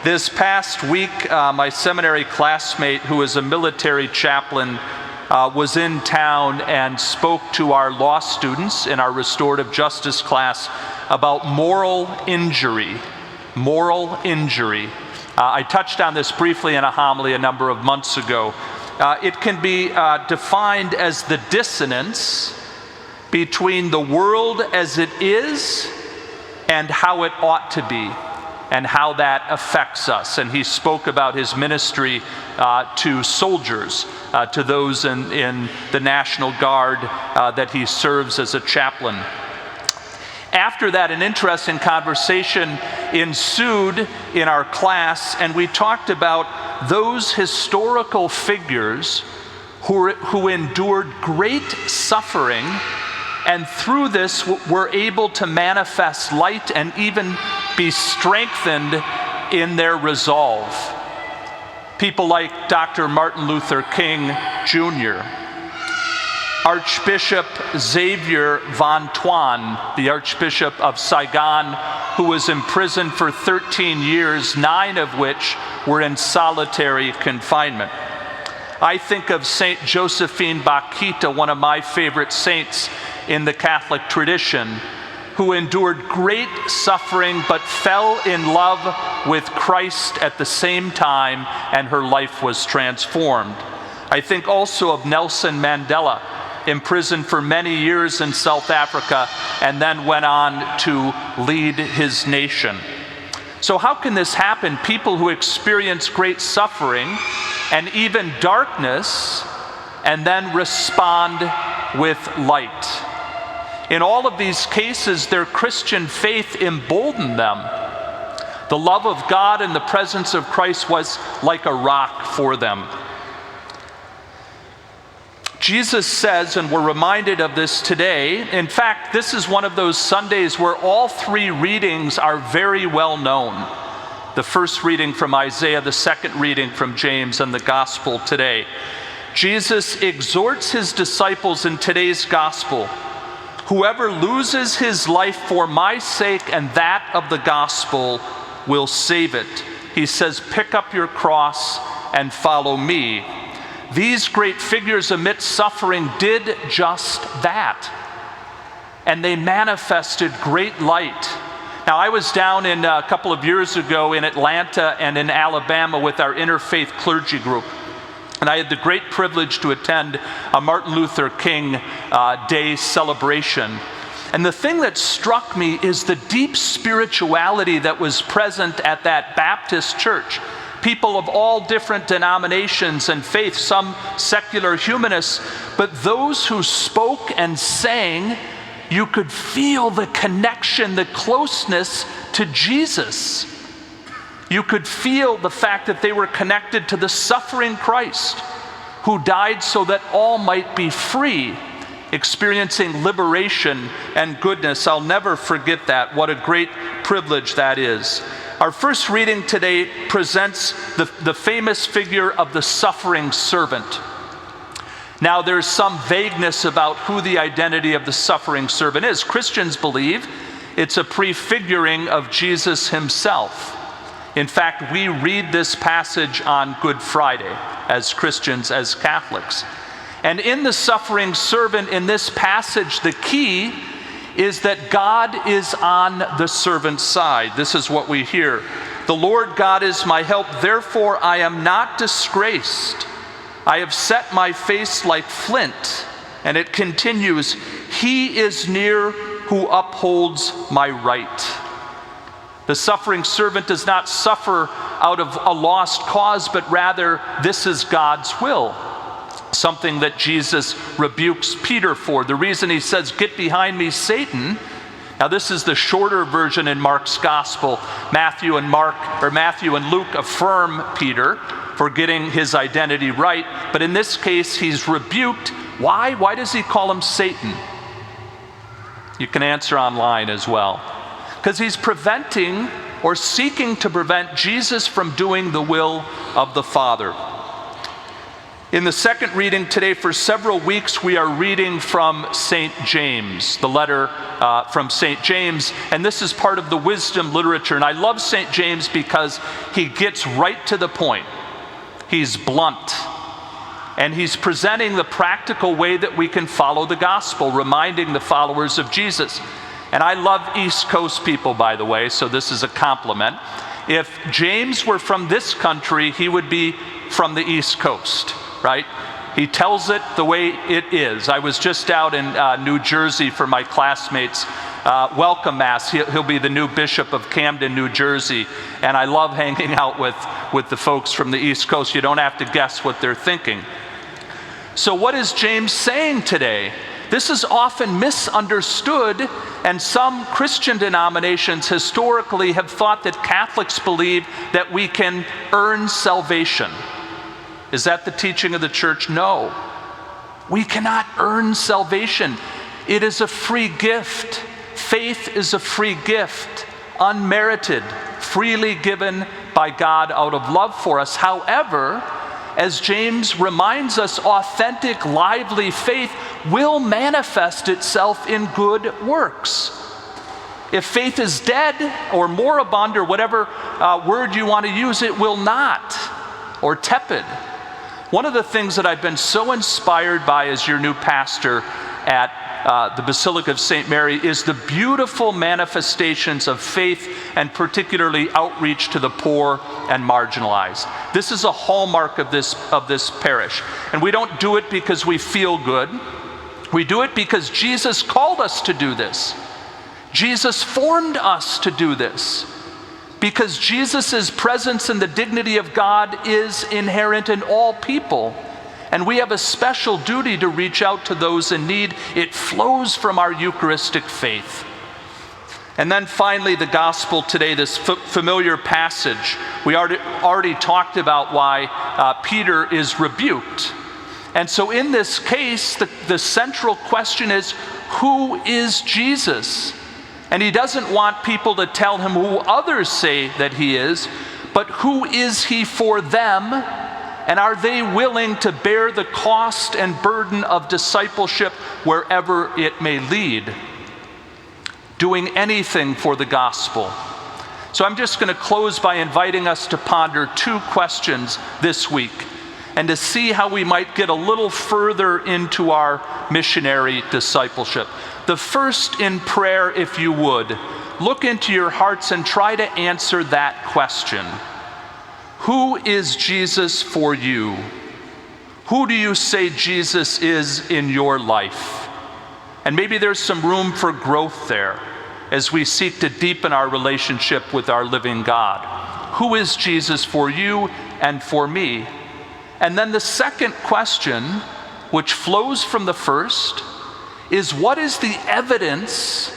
This past week, my seminary classmate, who is a military chaplain, was in town and spoke to our law students in our restorative justice class about moral injury. Moral injury. I touched on this briefly in a homily a number of months ago. It can be defined as the dissonance between the world as it is and how it ought to be, and how that affects us. And he spoke about his ministry to soldiers, to those in the National Guard that he serves as a chaplain. After that, an interesting conversation ensued in our class, and we talked about those historical figures who endured great suffering, and through this were able to manifest light and even be strengthened in their resolve. People like Dr. Martin Luther King Jr., Archbishop Xavier Van Tuan, the Archbishop of Saigon, who was imprisoned for 13 years, 9 of which were in solitary confinement. I think of Saint Josephine Bakhita, one of my favorite saints in the Catholic tradition, who endured great suffering but fell in love with Christ at the same time, and her life was transformed. I think also of Nelson Mandela, imprisoned for many years in South Africa, and then went on to lead his nation. So how can this happen? People who experience great suffering and even darkness, and then respond with light. In all of these cases, their Christian faith emboldened them. The love of God and the presence of Christ was like a rock for them. Jesus says, and we're reminded of this today, in fact, this is one of those Sundays where all 3 readings are very well known. The first reading from Isaiah, the second reading from James, and the gospel today. Jesus exhorts his disciples in today's gospel, whoever loses his life for my sake and that of the gospel will save it. He says, pick up your cross and follow me. These great figures amidst suffering did just that. And they manifested great light. Now, I was down in a couple of years ago in Atlanta and in Alabama with our interfaith clergy group. And I had the great privilege to attend a Martin Luther King Day celebration. And the thing that struck me is the deep spirituality that was present at that Baptist church. People of all different denominations and faiths, some secular humanists, but those who spoke and sang, you could feel the connection, the closeness to Jesus. You could feel the fact that they were connected to the suffering Christ who died so that all might be free, experiencing liberation and goodness. I'll never forget that. What a great privilege that is. Our first reading today presents the famous figure of the suffering servant. Now, there's some vagueness about who the identity of the suffering servant is. Christians believe it's a prefiguring of Jesus himself. In fact, we read this passage on Good Friday as Christians, as Catholics. And in the suffering servant in this passage, the key is that God is on the servant's side. This is what we hear. The Lord God is my help, therefore I am not disgraced. I have set my face like flint. And it continues, he is near who upholds my right. The suffering servant does not suffer out of a lost cause, but rather this is God's will. Something that Jesus rebukes Peter for. The reason he says, get behind me, Satan. Now this is the shorter version in Mark's gospel. Matthew and Luke affirm Peter for getting his identity right. But in this case, he's rebuked. Why? Why does he call him Satan? You can answer online as well. Because he's preventing or seeking to prevent Jesus from doing the will of the Father. In the second reading today, for several weeks, we are reading from St. James, the letter from St. James, and this is part of the wisdom literature. And I love St. James because he gets right to the point. He's blunt, and he's presenting the practical way that we can follow the gospel, reminding the followers of Jesus. And I love East Coast people, by the way, so this is a compliment. If James were from this country, he would be from the East Coast. Right? He tells it the way it is. I was just out in New Jersey for my classmates' welcome mass. He'll be the new bishop of Camden, New Jersey, and I love hanging out with the folks from the East Coast. You don't have to guess what they're thinking. So what is James saying today? This is often misunderstood, and some Christian denominations historically have thought that Catholics believe that we can earn salvation. Is that the teaching of the church? No. We cannot earn salvation. It is a free gift. Faith is a free gift, unmerited, freely given by God out of love for us. However, as James reminds us, authentic, lively faith will manifest itself in good works. If faith is dead or moribund or whatever word you want to use, it will not, or tepid. One of the things that I've been so inspired by as your new pastor at the Basilica of St. Mary is the beautiful manifestations of faith, and particularly outreach to the poor and marginalized. This is a hallmark of this parish. And we don't do it because we feel good. We do it because Jesus called us to do this. Jesus formed us to do this. Because Jesus' presence and the dignity of God is inherent in all people. And we have a special duty to reach out to those in need. It flows from our Eucharistic faith. And then finally, the gospel today, this familiar passage. We already talked about why Peter is rebuked. And so in this case, the central question is, who is Jesus? And he doesn't want people to tell him who others say that he is, but who is he for them? And are they willing to bear the cost and burden of discipleship wherever it may lead? Doing anything for the gospel. So I'm just going to close by inviting us to ponder two questions this week, and to see how we might get a little further into our missionary discipleship. The first, in prayer, if you would, look into your hearts and try to answer that question. Who is Jesus for you? Who do you say Jesus is in your life? And maybe there's some room for growth there as we seek to deepen our relationship with our living God. Who is Jesus for you and for me? And then the second question, which flows from the first, is what is the evidence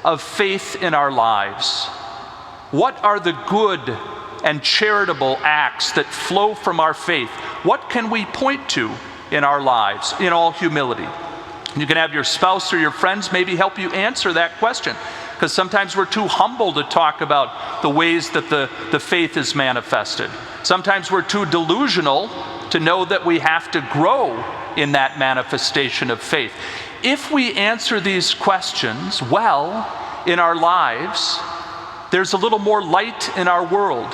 of faith in our lives? What are the good and charitable acts that flow from our faith? What can we point to in our lives, in all humility? You can have your spouse or your friends maybe help you answer that question, because sometimes we're too humble to talk about the ways that the faith is manifested. Sometimes we're too delusional to know that we have to grow in that manifestation of faith. If we answer these questions well in our lives, there's a little more light in our world.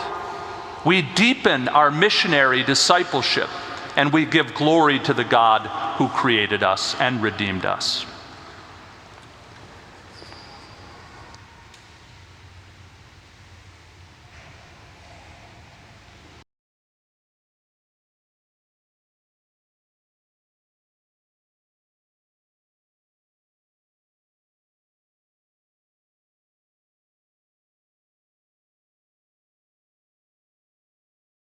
We deepen our missionary discipleship, and we give glory to the God who created us and redeemed us.